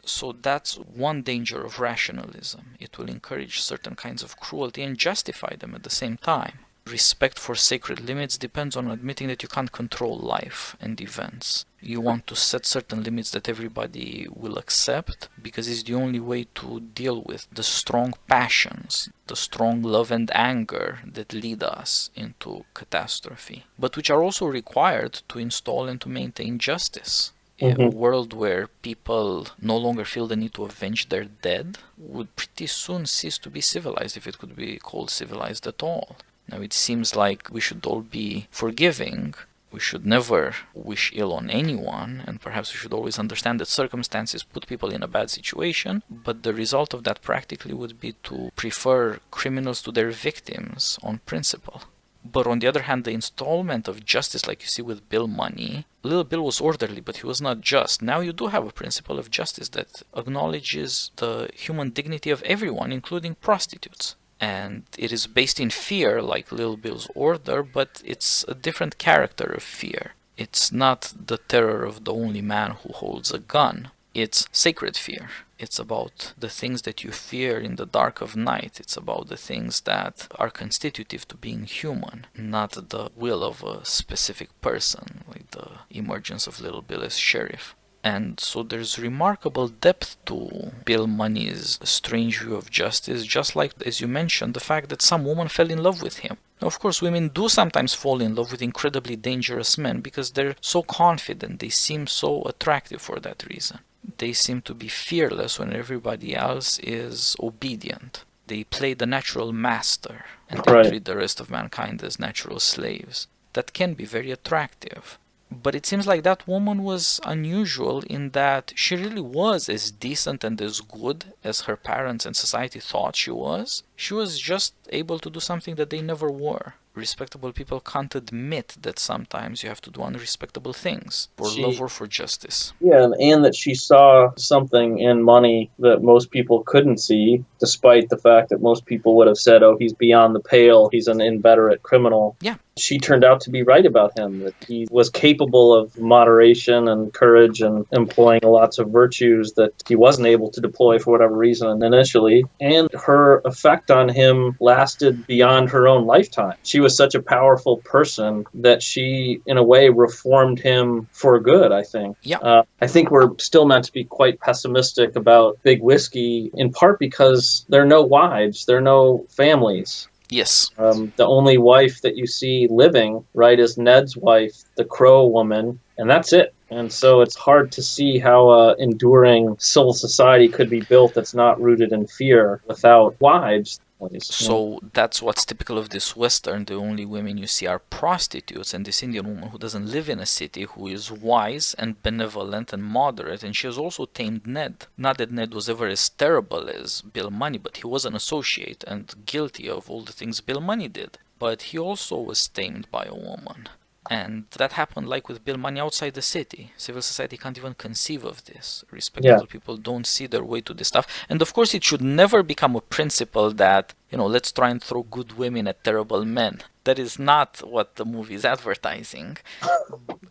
Speaker 1: So that's one danger of rationalism. It will encourage certain kinds of cruelty and justify them at the same time. Respect for sacred limits depends on admitting that you can't control life and events. You want to set certain limits that everybody will accept because it's the only way to deal with the strong passions, the strong love and anger that lead us into catastrophe, but which are also required to install and to maintain justice. A world where people no longer feel the need to avenge their dead would pretty soon cease to be civilized, if it could be called civilized at all. Now it seems like we should all be forgiving. We should never wish ill on anyone, and perhaps we should always understand that circumstances put people in a bad situation, but the result of that practically would be to prefer criminals to their victims on principle. But on the other hand, the installment of justice, like you see with Bill Money, Little Bill was orderly, but he was not just. Now you do have a principle of justice that acknowledges the human dignity of everyone, including prostitutes. And it is based in fear, like Little Bill's order, but it's a different character of fear. It's not the terror of the only man who holds a gun. It's sacred fear. It's about the things that you fear in the dark of night. It's about the things that are constitutive to being human, not the will of a specific person, like the emergence of Little Bill as sheriff. And so there's remarkable depth to Bill Money's strange view of justice, just like, as you mentioned, the fact that some woman fell in love with him. Now, of course, women do sometimes fall in love with incredibly dangerous men because they're so confident, they seem so attractive for that reason. They seem to be fearless when everybody else is obedient. They play the natural master, and they treat the rest of mankind as natural slaves. That can be very attractive. But it seems like that woman was unusual in that she really was as decent and as good as her parents and society thought she was. She was just able to do something that they never were. Respectable people can't admit that sometimes you have to do unrespectable things for love or for justice.
Speaker 2: Yeah, and that she saw something in Money that most people couldn't see, despite the fact that most people would have said, oh, he's beyond the pale, he's an inveterate criminal.
Speaker 1: Yeah.
Speaker 2: She turned out to be right about him, that he was capable of moderation and courage and employing lots of virtues that he wasn't able to deploy for whatever reason initially. And her effect on him lasted beyond her own lifetime. She was such a powerful person that she, in a way, reformed him for good, I think.
Speaker 1: Yeah.
Speaker 2: I think we're still meant to be quite pessimistic about Big Whiskey, in part because there are no wives, there are no families.
Speaker 1: Yes.
Speaker 2: The only wife that you see living, right, is Ned's wife, the Crow woman, and that's it. And so it's hard to see how enduring civil society could be built that's not rooted in fear without wives.
Speaker 1: So that's what's typical of this Western. The only women you see are prostitutes, and this Indian woman who doesn't live in a city, who is wise and benevolent and moderate, and she has also tamed Ned. Not that Ned was ever as terrible as Bill Money, but he was an associate and guilty of all the things Bill Money did. But he also was tamed by a woman. And that happened like with Bill Money outside the city. Civil society can't even conceive of this. Respectable people don't see their way to this stuff. And of course, it should never become a principle that, let's try and throw good women at terrible men. That is not what the movie is advertising.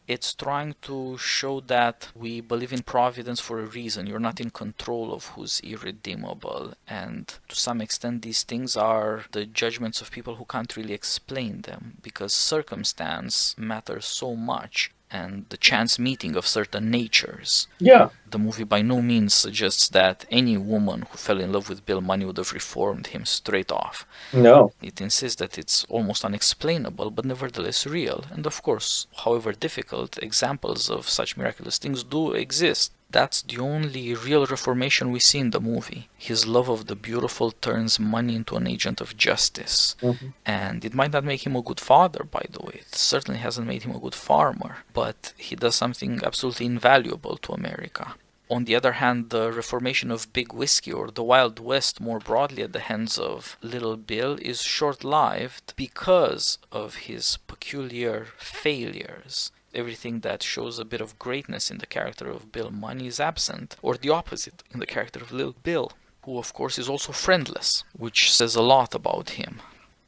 Speaker 1: It's trying to show that we believe in providence for a reason. You're not in control of who's irredeemable. And to some extent, these things are the judgments of people who can't really explain them, because circumstance matters so much, and the chance meeting of certain natures.
Speaker 2: Yeah.
Speaker 1: The movie by no means suggests that any woman who fell in love with Bill Money would have reformed him straight off.
Speaker 2: No.
Speaker 1: It insists that it's almost unexplainable, but nevertheless real. And of course, however difficult, examples of such miraculous things do exist. That's the only real reformation we see in the movie. His love of the beautiful turns Money into an agent of justice. Mm-hmm. And it might not make him a good father, by the way. It certainly hasn't made him a good farmer. But he does something absolutely invaluable to America. On the other hand, the reformation of Big Whiskey, or the Wild West more broadly at the hands of Little Bill, is short-lived because of his peculiar failures. Everything that shows a bit of greatness in the character of Bill Money is absent, or the opposite in the character of Little Bill, who of course is also friendless, which says a lot about him.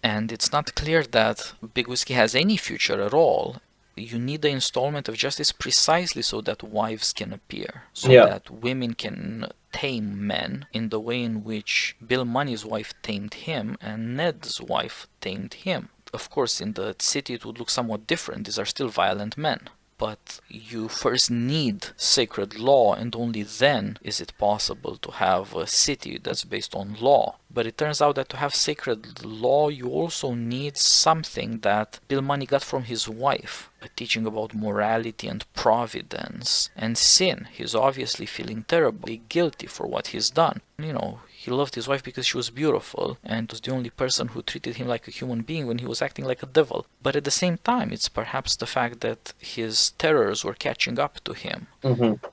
Speaker 1: And it's not clear that Big Whiskey has any future at all. You need the installment of justice precisely so that wives can appear, so that women can tame men in the way in which Bill Money's wife tamed him and Ned's wife tamed him. Of course, in the city it would look somewhat different. These are still violent men. But you first need sacred law, and only then is it possible to have a city that's based on law. But it turns out that to have sacred law, you also need something that Bill Money got from his wife, a teaching about morality and providence and sin. He's obviously feeling terribly guilty for what he's done. He loved his wife because she was beautiful and was the only person who treated him like a human being when he was acting like a devil. But at the same time, it's perhaps the fact that his terrors were catching up to him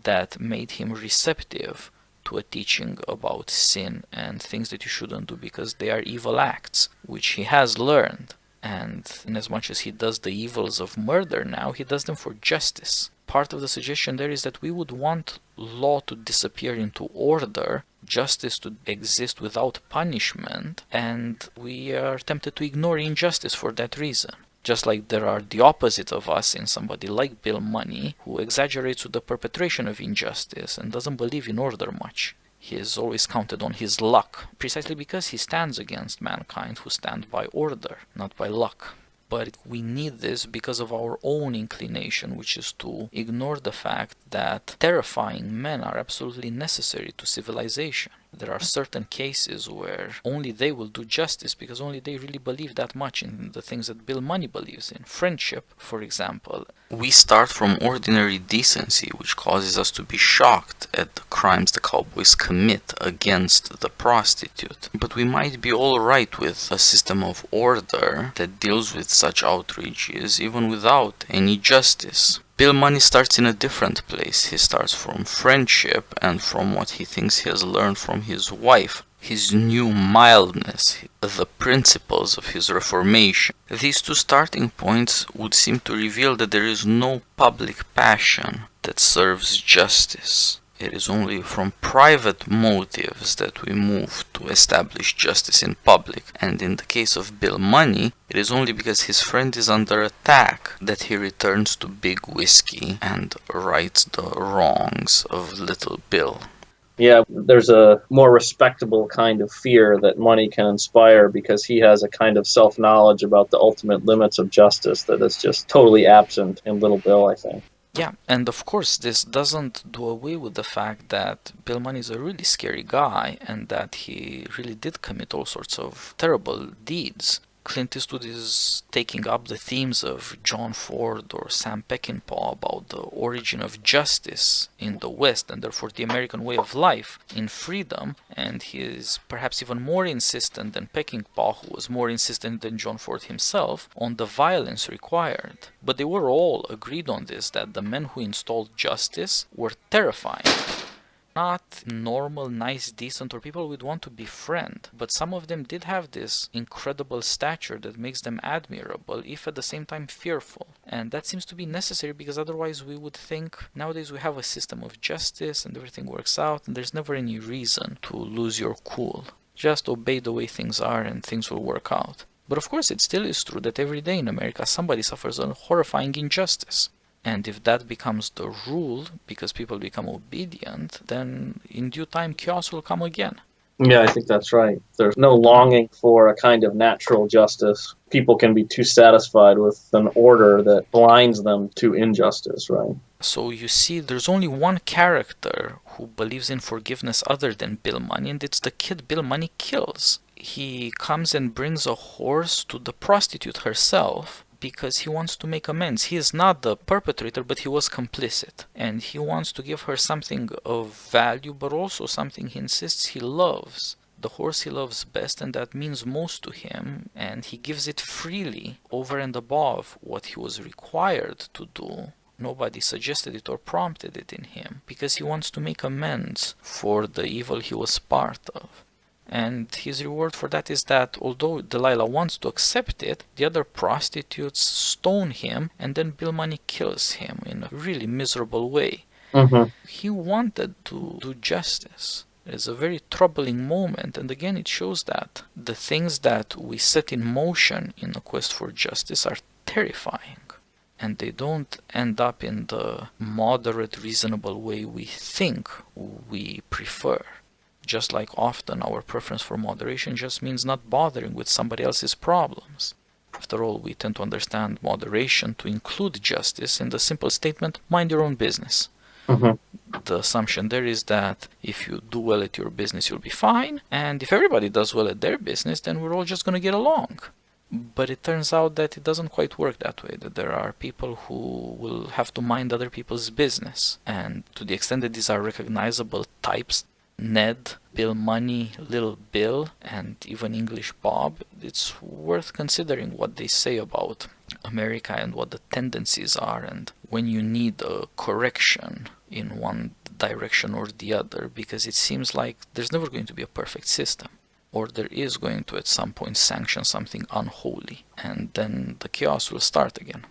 Speaker 1: that made him receptive to a teaching about sin and things that you shouldn't do because they are evil acts, which he has learned. And inasmuch as he does the evils of murder now, he does them for justice. Part of the suggestion there is that we would want law to disappear into order, justice to exist without punishment, and we are tempted to ignore injustice for that reason. Just like there are the opposite of us in somebody like Bill Money, who exaggerates with the perpetration of injustice and doesn't believe in order much. He is always counted on his luck, precisely because he stands against mankind who stand by order, not by luck. But we need this because of our own inclination, which is to ignore the fact that terrifying men are absolutely necessary to civilization. There are certain cases where only they will do justice because only they really believe that much in the things that Bill Money believes in. Friendship, for example. We start from ordinary decency, which causes us to be shocked at the crimes the cowboys commit against the prostitute. But we might be alright with a system of order that deals with such outrages even without any justice. Bill Money starts in a different place. He starts from friendship and from what he thinks he has learned from his wife, his new mildness, the principles of his reformation. These two starting points would seem to reveal that there is no public passion that serves justice. It is only from private motives that we move to establish justice in public, and in the case of Bill Money, it is only because his friend is under attack that he returns to Big Whiskey and rights the wrongs of Little Bill.
Speaker 2: Yeah, there's a more respectable kind of fear that Money can inspire because he has a kind of self-knowledge about the ultimate limits of justice that is just totally absent in Little Bill, I think.
Speaker 1: Yeah, and of course this doesn't do away with the fact that Bill Money is a really scary guy and that he really did commit all sorts of terrible deeds. Clint Eastwood is taking up the themes of John Ford or Sam Peckinpah about the origin of justice in the West and therefore the American way of life in freedom, and he is perhaps even more insistent than Peckinpah, who was more insistent than John Ford himself, on the violence required. But they were all agreed on this, that the men who installed justice were terrifying. Not normal, nice, decent, or people we'd want to befriend, but some of them did have this incredible stature that makes them admirable, if at the same time fearful. And that seems to be necessary because otherwise we would think nowadays we have a system of justice and everything works out and there's never any reason to lose your cool. Just obey the way things are and things will work out. But of course it still is true that every day in America somebody suffers a horrifying injustice. And if that becomes the rule, because people become obedient, then in due time chaos will come again.
Speaker 2: Yeah, I think that's right. There's no longing for a kind of natural justice. People can be too satisfied with an order that blinds them to injustice, right?
Speaker 1: So you see, there's only one character who believes in forgiveness other than Bill Money, and it's the kid Bill Money kills. He comes and brings a horse to the prostitute herself, because he wants to make amends. He is not the perpetrator, but he was complicit. And he wants to give her something of value, but also something he insists he loves. The horse he loves best, and that means most to him, and he gives it freely over and above what he was required to do. Nobody suggested it or prompted it in him, because he wants to make amends for the evil he was part of. And his reward for that is that although Delilah wants to accept it, the other prostitutes stone him, and then Bill Money kills him in a really miserable way.
Speaker 2: Mm-hmm.
Speaker 1: He wanted to do justice. It's a very troubling moment, and again it shows that the things that we set in motion in a quest for justice are terrifying. And they don't end up in the moderate, reasonable way we think we prefer. Just like often our preference for moderation just means not bothering with somebody else's problems. After all, we tend to understand moderation to include justice in the simple statement, mind your own business.
Speaker 2: Mm-hmm.
Speaker 1: The assumption there is that if you do well at your business, you'll be fine, and if everybody does well at their business, then we're all just going to get along. But it turns out that it doesn't quite work that way, that there are people who will have to mind other people's business. And to the extent that these are recognizable types, Ned, Bill Money, Little Bill, and even English Bob, it's worth considering what they say about America and what the tendencies are, and when you need a correction in one direction or the other, because it seems like there's never going to be a perfect system, or there is going to at some point sanction something unholy, and then the chaos will start again.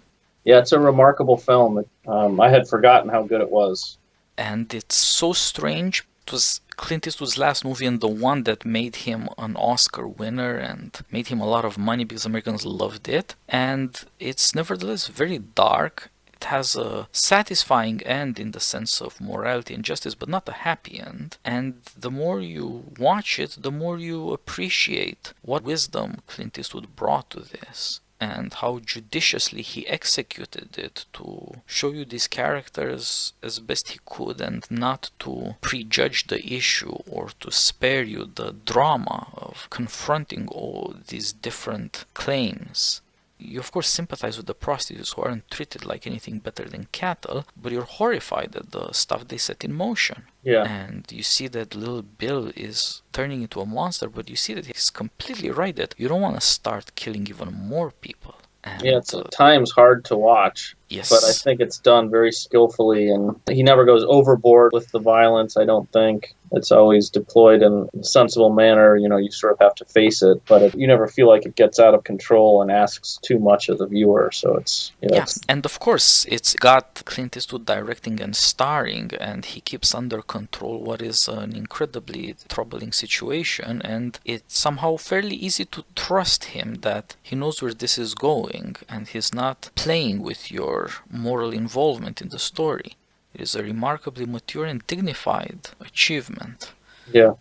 Speaker 2: Yeah, it's a remarkable film. I had forgotten how good it was.
Speaker 1: And it's so strange. It was Clint Eastwood's last movie and the one that made him an Oscar winner and made him a lot of money because Americans loved it. And it's nevertheless very dark. It has a satisfying end in the sense of morality and justice, but not a happy end. And the more you watch it, the more you appreciate what wisdom Clint Eastwood brought to this. and how judiciously he executed it to show you these characters as best he could and not to prejudge the issue or to spare you the drama of confronting all these different claims. You of course sympathize with the prostitutes who aren't treated like anything better than cattle, but you're horrified at the stuff they set in motion.
Speaker 2: Yeah.
Speaker 1: And you see that little Bill is turning into a monster, but you see that he's completely right that you don't want to start killing even more people. And,
Speaker 2: yeah, it's at times hard to watch.
Speaker 1: Yes.
Speaker 2: But I think it's done very skillfully, and he never goes overboard with the violence, I don't think. It's always deployed in a sensible manner. You know, you sort of have to face it, but you never feel like it gets out of control and asks too much of the viewer. So it's, you know,
Speaker 1: yeah. And of course, it's got Clint Eastwood directing and starring, and he keeps under control what is an incredibly troubling situation, and it's somehow fairly easy to trust him that he knows where this is going, and he's not playing with your moral involvement in the story. It is a remarkably mature and dignified achievement.
Speaker 2: Yeah.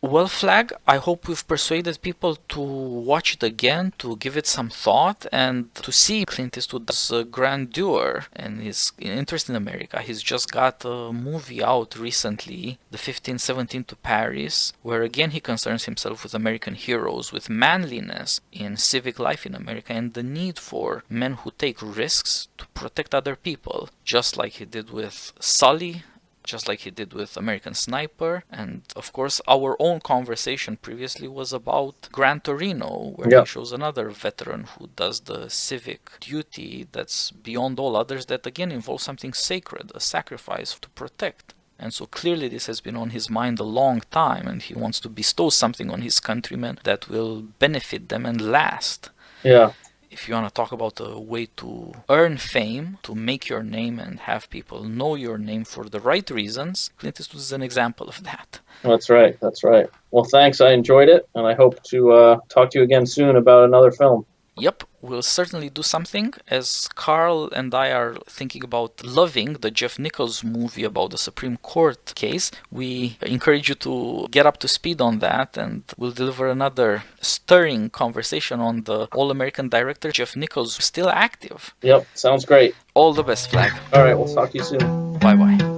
Speaker 1: Well, Flagg, I hope we've persuaded people to watch it again, to give it some thought, and to see Clint Eastwood's grandeur and his interest in America. He's just got a movie out recently, The 1517 to Paris, where again he concerns himself with American heroes, with manliness in civic life in America, and the need for men who take risks to protect other people, just like he did with Sully, just like he did with American Sniper. And of course our own conversation previously was about Gran Torino, where he shows another veteran who does the civic duty that's beyond all others, that again involves something sacred, a sacrifice to protect. And so clearly this has been on his mind a long time, and he wants to bestow something on his countrymen that will benefit them and last.
Speaker 2: Yeah.
Speaker 1: If you want to talk about a way to earn fame, to make your name and have people know your name for the right reasons, Clint Eastwood is an example of that.
Speaker 2: That's right. That's right. Well, thanks. I enjoyed it, and I hope to talk to you again soon about another film.
Speaker 1: Yep, we'll certainly do something, as Carl and I are thinking about Loving, the Jeff Nichols movie about the Supreme Court case. We encourage you to get up to speed on that, and we'll deliver another stirring conversation on the All-American director Jeff Nichols, still active.
Speaker 2: Yep, sounds great.
Speaker 1: All the best, Flagg.
Speaker 2: All right, we'll talk to you soon.
Speaker 1: Bye-bye.